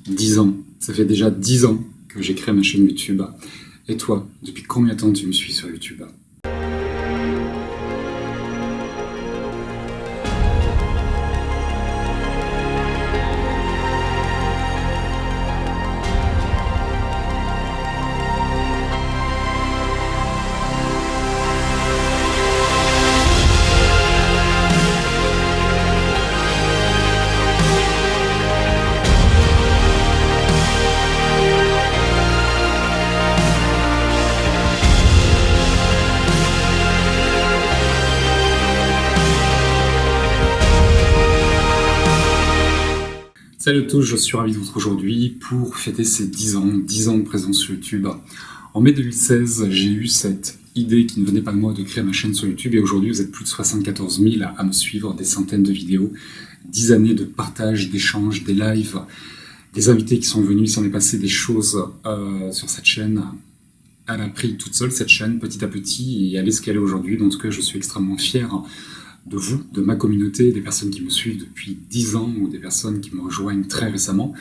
10 ans. Ça fait déjà 10 ans que j'ai créé ma chaîne YouTube. Et toi, depuis combien de temps tu me suis sur YouTube? Salut à tous, je suis ravi de vous retrouver aujourd'hui pour fêter ces 10 ans de présence sur YouTube. En mai 2016, j'ai eu cette idée qui ne venait pas de moi de créer ma chaîne sur YouTube et aujourd'hui vous êtes plus de 74 000 à me suivre, des centaines de vidéos, 10 années de partage, d'échanges, des lives, des invités qui sont venus, il s'en est passé des choses sur cette chaîne. Elle a pris toute seule cette chaîne petit à petit et elle est ce qu'elle est aujourd'hui, donc je suis extrêmement fier de vous, de ma communauté, des personnes qui me suivent depuis 10 ans ou des personnes qui me rejoignent très récemment.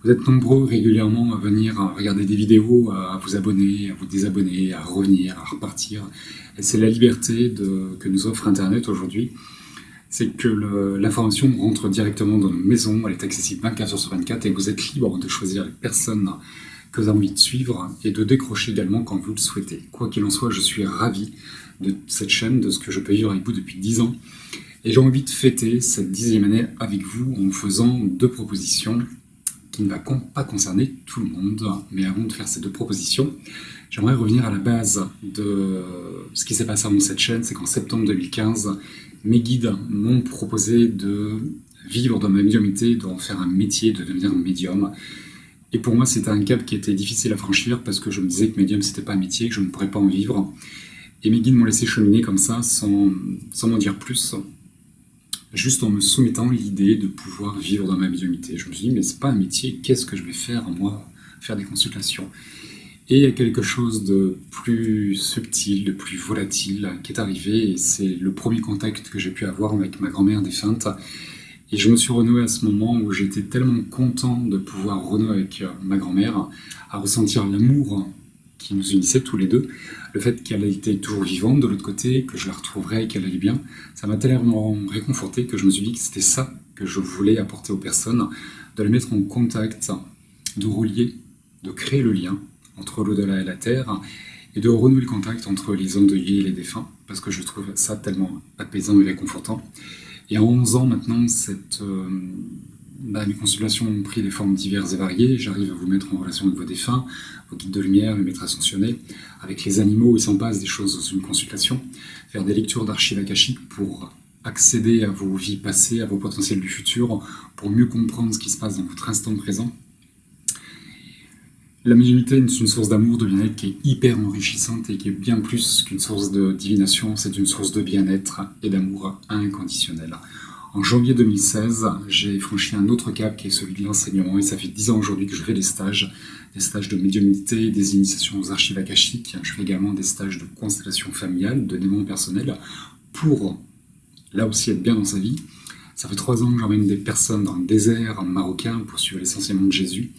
Vous êtes nombreux régulièrement à venir regarder des vidéos, à vous abonner, à vous désabonner, à revenir, à repartir. Et c'est la liberté que nous offre Internet aujourd'hui. C'est que l'information rentre directement dans nos maisons, elle est accessible 24h/24 et vous êtes libre de choisir les personnes que vous avez envie de suivre et de décrocher également quand vous le souhaitez. Quoi qu'il en soit, je suis ravi de cette chaîne, de ce que je peux vivre avec vous depuis 10 ans. Et j'ai envie de fêter cette 10e année avec vous en faisant 2 propositions qui ne vont pas concerner tout le monde. Mais avant de faire ces 2 propositions, j'aimerais revenir à la base de ce qui s'est passé dans cette chaîne. C'est qu'en septembre 2015, mes guides m'ont proposé de vivre dans ma médiumnité, d'en faire un métier, de devenir médium. Et pour moi, c'était un cap qui était difficile à franchir parce que je me disais que médium, c'était pas un métier, que je ne pourrais pas en vivre. Et mes guides m'ont laissé cheminer comme ça, sans m'en dire plus, juste en me soumettant l'idée de pouvoir vivre dans ma médiumnité. Je me suis dit, mais c'est pas un métier, qu'est-ce que je vais faire, moi, faire des consultations? Et il y a quelque chose de plus subtil, de plus volatile qui est arrivé, et c'est le premier contact que j'ai pu avoir avec ma grand-mère défunte. Et je me suis renoué à ce moment où j'étais tellement content de pouvoir renouer avec ma grand-mère, à ressentir l'amour qui nous unissait tous les deux, le fait qu'elle était toujours vivante de l'autre côté, que je la retrouverais et qu'elle allait bien, ça m'a tellement réconforté que je me suis dit que c'était ça que je voulais apporter aux personnes, de les mettre en contact, de relier, de créer le lien entre l'au-delà et la Terre, et de renouer le contact entre les endeuillés et les défunts, parce que je trouve ça tellement apaisant et réconfortant. Et en 11 ans maintenant, mes consultations ont pris des formes diverses et variées. J'arrive à vous mettre en relation avec vos défunts, vos guides de lumière, les maîtres ascensionnés, avec les animaux, il s'en passe des choses dans une consultation, faire des lectures d'archives akashiques pour accéder à vos vies passées, à vos potentiels du futur, pour mieux comprendre ce qui se passe dans votre instant présent. La médiumnité est une source d'amour, de bien-être qui est hyper enrichissante et qui est bien plus qu'une source de divination, c'est une source de bien-être et d'amour inconditionnel. En janvier 2016, j'ai franchi un autre cap qui est celui de l'enseignement et ça fait 10 ans aujourd'hui que je fais des stages de médiumnité, des initiations aux archives akashiques. Je fais également des stages de constellation familiale, de développement personnel pour, là aussi, être bien dans sa vie. Ça fait 3 ans que j'emmène des personnes dans le désert marocain pour suivre l'essentiellement de Jésus.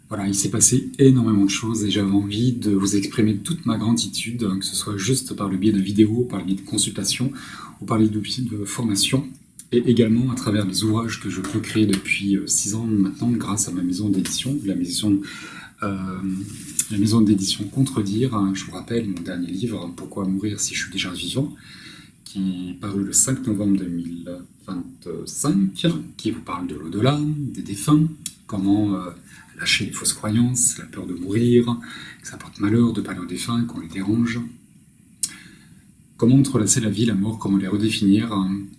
Voilà, il s'est passé énormément de choses et j'avais envie de vous exprimer toute ma gratitude, que ce soit juste par le biais de vidéos, par le biais de consultations ou par le biais de formations. Et également à travers les ouvrages que je peux créer depuis 6 ans maintenant grâce à ma maison d'édition, la maison d'édition Contredire. Je vous rappelle mon dernier livre, Pourquoi mourir si je suis déjà vivant, qui est paru le 5 novembre 2025, qui vous parle de l'au-delà, des défunts, comment lâcher les fausses croyances, la peur de mourir, que ça porte malheur de parler aux défunts, qu'on les dérange. Comment entrelacer la vie, la mort, comment les redéfinir.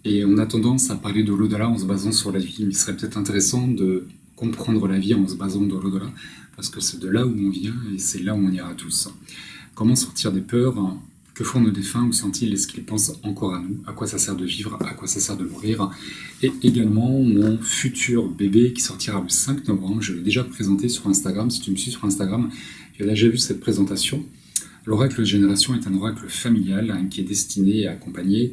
Et on a tendance à parler de l'au-delà en se basant sur la vie. Mais il serait peut-être intéressant de comprendre la vie en se basant dans l'au-delà, parce que c'est de là où on vient et c'est là où on ira tous. Comment sortir des peurs? Que font nos défunts? Où sont-ils? Est-ce qu'ils pensent encore à nous? À quoi ça sert de vivre? À quoi ça sert de mourir? Et également mon futur bébé qui sortira le 5 novembre. Je l'ai déjà présenté sur Instagram. Si tu me suis sur Instagram, tu as déjà vu cette présentation. L'oracle de génération est un oracle familial qui est destiné à accompagner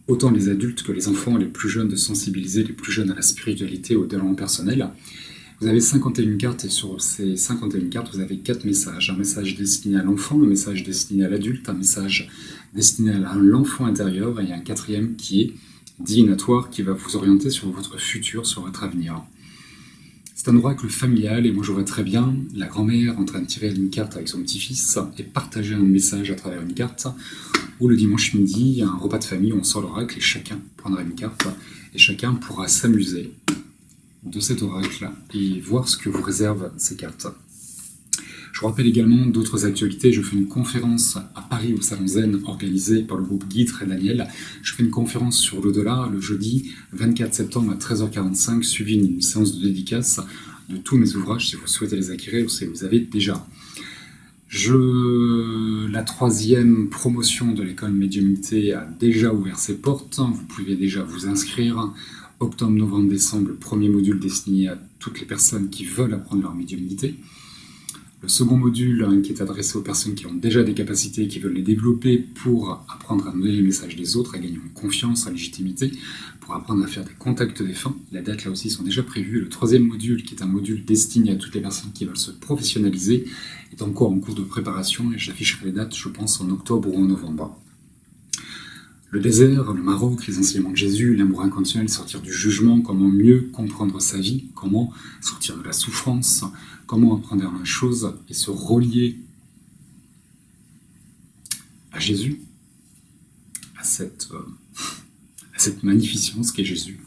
autant les adultes que les enfants, les plus jeunes, de sensibiliser les plus jeunes à la spiritualité, au développement personnel. Vous avez 51 cartes et sur ces 51 cartes, vous avez 4 messages. Un message destiné à l'enfant, un message destiné à l'adulte, un message destiné à l'enfant intérieur et un quatrième qui est divinatoire qui va vous orienter sur votre futur, sur votre avenir. C'est un oracle familial et moi je vois très bien la grand-mère en train de tirer une carte avec son petit-fils et partager un message à travers une carte, ou le dimanche midi, il y a un repas de famille où on sort l'oracle et chacun prendra une carte et chacun pourra s'amuser de cet oracle et voir ce que vous réservent ces cartes. Je vous rappelle également d'autres actualités. Je fais une conférence à Paris au Salon Zen organisée par le groupe Guitre et Daniel. Je fais une conférence sur l'au-delà le jeudi 24 septembre à 13h45, suivi d'une séance de dédicace de tous mes ouvrages si vous souhaitez les acquérir ou si vous avez déjà. La troisième promotion de l'école médiumnité a déjà ouvert ses portes. Vous pouvez déjà vous inscrire. Octobre, novembre, décembre, le premier module destiné à toutes les personnes qui veulent apprendre leur médiumnité. Le second module qui est adressé aux personnes qui ont déjà des capacités et qui veulent les développer pour apprendre à donner les messages des autres, à gagner en confiance, en légitimité, pour apprendre à faire des contacts défunts. Les dates là aussi sont déjà prévues. Le troisième module, qui est un module destiné à toutes les personnes qui veulent se professionnaliser, est encore en cours de préparation et j'afficherai les dates, je pense, en octobre ou en novembre. Le désert, le Maroc, les enseignements de Jésus, l'amour inconditionnel, sortir du jugement, comment mieux comprendre sa vie, comment sortir de la souffrance, comment apprendre la chose et se relier à Jésus, à cette magnificence qu'est Jésus.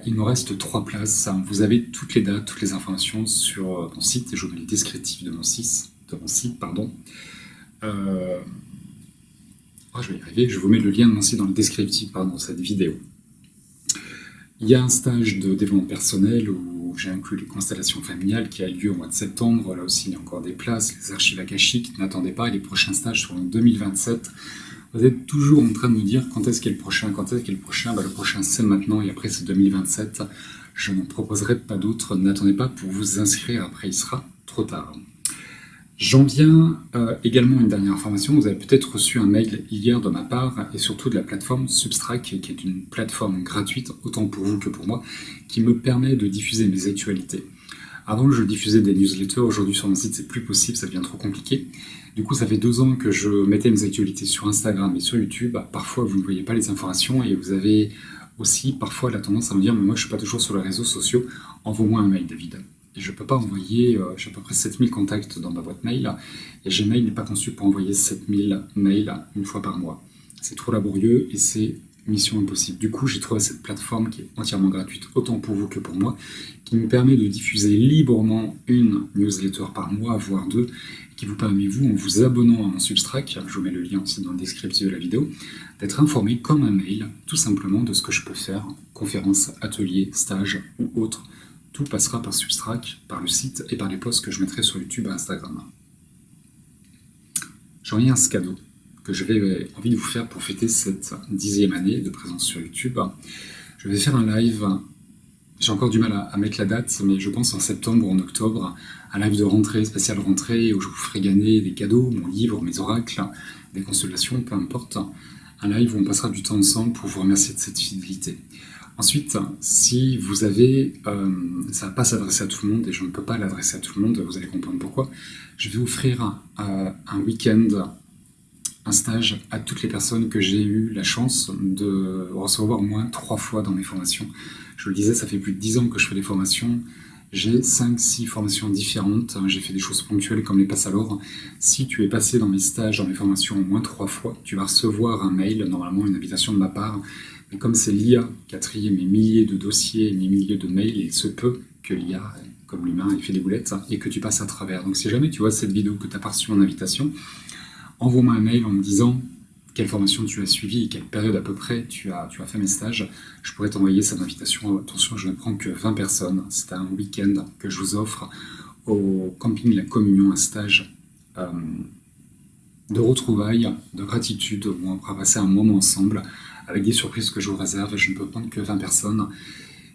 Il me reste 3 places. Vous avez toutes les dates, toutes les informations sur mon site, et je vous mets les descriptifs de mon site. Je vais y arriver, je vous mets le lien de mon site dans le descriptif de cette vidéo. Il y a un stage de développement personnel où j'ai inclus les constellations familiales qui a lieu au mois de septembre. Là aussi, il y a encore des places, les archives akashiques. N'attendez pas, les prochains stages seront en 2027. Vous êtes toujours en train de me dire quand est-ce qu'est le prochain, le prochain c'est maintenant et après c'est 2027. Je n'en proposerai pas d'autres. N'attendez pas pour vous inscrire, après il sera trop tard. J'en viens également à une dernière information. Vous avez peut-être reçu un mail hier de ma part et surtout de la plateforme Substract, qui est une plateforme gratuite, autant pour vous que pour moi, qui me permet de diffuser mes actualités. Avant, je diffusais des newsletters. Aujourd'hui, sur mon site, c'est plus possible, ça devient trop compliqué. Du coup, ça fait 2 ans que je mettais mes actualités sur Instagram et sur YouTube. Parfois, vous ne voyez pas les informations et vous avez aussi parfois la tendance à me dire « mais moi, je ne suis pas toujours sur les réseaux sociaux, envoie-moi un mail, David ». Et je ne peux pas envoyer, j'ai à peu près 7000 contacts dans ma boîte mail, et Gmail n'est pas conçu pour envoyer 7000 mails une fois par mois. C'est trop laborieux et c'est mission impossible. Du coup, j'ai trouvé cette plateforme qui est entièrement gratuite, autant pour vous que pour moi, qui me permet de diffuser librement une newsletter par mois, voire 2, qui vous permet, vous, en vous abonnant à mon Substract, je vous mets le lien aussi dans le descriptif de la vidéo, d'être informé comme un mail, tout simplement de ce que je peux faire, conférences, ateliers, stages ou autres. Tout passera par Substract, par le site et par les posts que je mettrai sur YouTube et Instagram. J'en viens à ce cadeau que j'avais envie de vous faire pour fêter cette 10e année de présence sur YouTube. Je vais faire un live, j'ai encore du mal à mettre la date, mais je pense en septembre ou en octobre, un live de rentrée, spécial rentrée, où je vous ferai gagner des cadeaux, mon livre, mes oracles, des constellations, peu importe. Un live où on passera du temps ensemble pour vous remercier de cette fidélité. Ensuite, si vous avez, ça ne va pas s'adresser à tout le monde et je ne peux pas l'adresser à tout le monde, vous allez comprendre pourquoi, je vais offrir un week-end, un stage à toutes les personnes que j'ai eu la chance de recevoir au moins 3 fois dans mes formations. Je vous le disais, ça fait plus de 10 ans que je fais des formations, j'ai 5-6 formations différentes, j'ai fait des choses ponctuelles comme les passes à l'or. Si tu es passé dans mes stages, dans mes formations au moins 3 fois, tu vas recevoir un mail, normalement une invitation de ma part. Mais comme c'est l'IA qui a trié mes milliers de dossiers et mes milliers de mails, il se peut que l'IA, comme l'humain, il fait des boulettes et que tu passes à travers. Donc si jamais tu vois cette vidéo, que tu n'as pas reçu mon invitation, envoie-moi un mail en me disant quelle formation tu as suivie et quelle période à peu près tu as fait mes stages. Je pourrais t'envoyer cette invitation. Attention, je ne prends que 20 personnes. C'est un week-end que je vous offre au camping La Communion, un stage de retrouvailles, de gratitude, où on pourra passer un moment ensemble avec des surprises que je vous réserve. Je ne peux prendre que 20 personnes.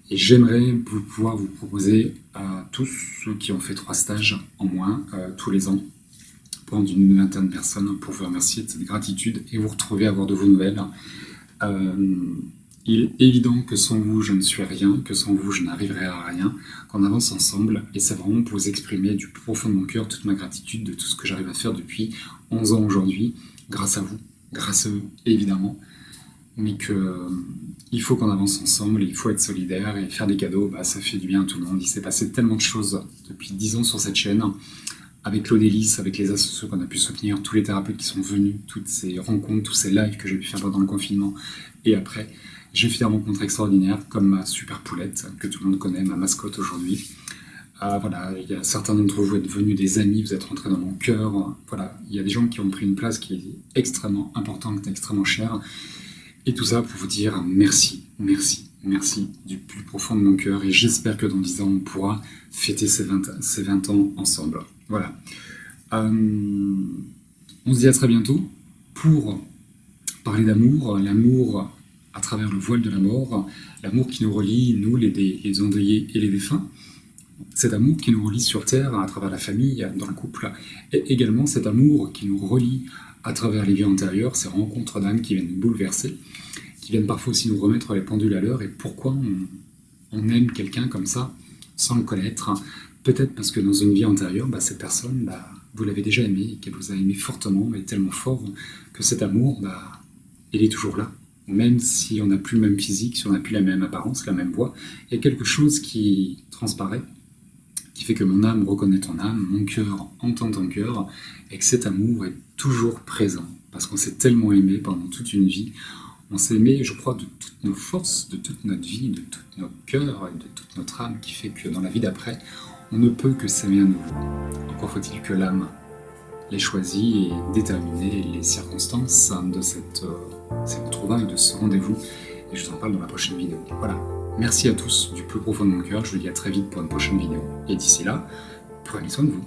Et j'aimerais pouvoir vous proposer à tous ceux qui ont fait 3 stages en moins tous les ans, prendre une vingtaine de personnes pour vous remercier de cette gratitude et vous retrouver, avoir de vos nouvelles. Il est évident que sans vous, je ne suis rien, que sans vous, je n'arriverai à rien, qu'on avance ensemble, et c'est vraiment pour vous exprimer du plus profond de mon cœur toute ma gratitude de tout ce que j'arrive à faire depuis 11 ans aujourd'hui, grâce à vous, grâce à eux, évidemment, mais il faut qu'on avance ensemble, il faut être solidaire, et faire des cadeaux, ça fait du bien à tout le monde. Il s'est passé tellement de choses depuis 10 ans sur cette chaîne, avec l'Odélis, avec les associations qu'on a pu soutenir, tous les thérapeutes qui sont venus, toutes ces rencontres, tous ces lives que j'ai pu faire pendant le confinement, et après, j'ai fait des rencontres extraordinaires, comme ma super poulette, que tout le monde connaît, ma mascotte aujourd'hui. Voilà, il y a certains d'entre vous êtes devenus des amis, vous êtes rentrés dans mon cœur. Voilà, il y a des gens qui ont pris une place qui est extrêmement importante, extrêmement chère. Et tout ça pour vous dire merci, merci, merci du plus profond de mon cœur. Et j'espère que dans 10 ans, on pourra fêter ces 20 ans ensemble. Voilà. On se dit à très bientôt pour parler d'amour, l'amour à travers le voile de la mort, l'amour qui nous relie, nous, les endeuillés et les défunts, cet amour qui nous relie sur Terre à travers la famille, dans le couple, et également cet amour qui nous relie à travers les vies antérieures, ces rencontres d'âmes qui viennent nous bouleverser, qui viennent parfois aussi nous remettre les pendules à l'heure, et pourquoi on aime quelqu'un comme ça, sans le connaître, peut-être parce que dans une vie antérieure, cette personne, vous l'avez déjà aimé, et qu'elle vous a aimé fortement, mais tellement fort, que cet amour, il est toujours là. Même si on n'a plus le même physique, si on n'a plus la même apparence, la même voix, il y a quelque chose qui transparaît, qui fait que mon âme reconnaît ton âme, mon cœur entend ton cœur, et que cet amour est toujours présent, parce qu'on s'est tellement aimé pendant toute une vie, on s'est aimé, je crois, de toutes nos forces, de toute notre vie, de tout notre cœur, et de toute notre âme, qui fait que dans la vie d'après, on ne peut que s'aimer à nouveau. Encore faut-il que l'âme l'ait choisi et déterminé les circonstances de cette retrouvaille, de ce rendez-vous, et je vous en parle dans la prochaine vidéo. Voilà, merci à tous du plus profond de mon cœur, je vous dis à très vite pour une prochaine vidéo, et d'ici là, prenez soin de vous.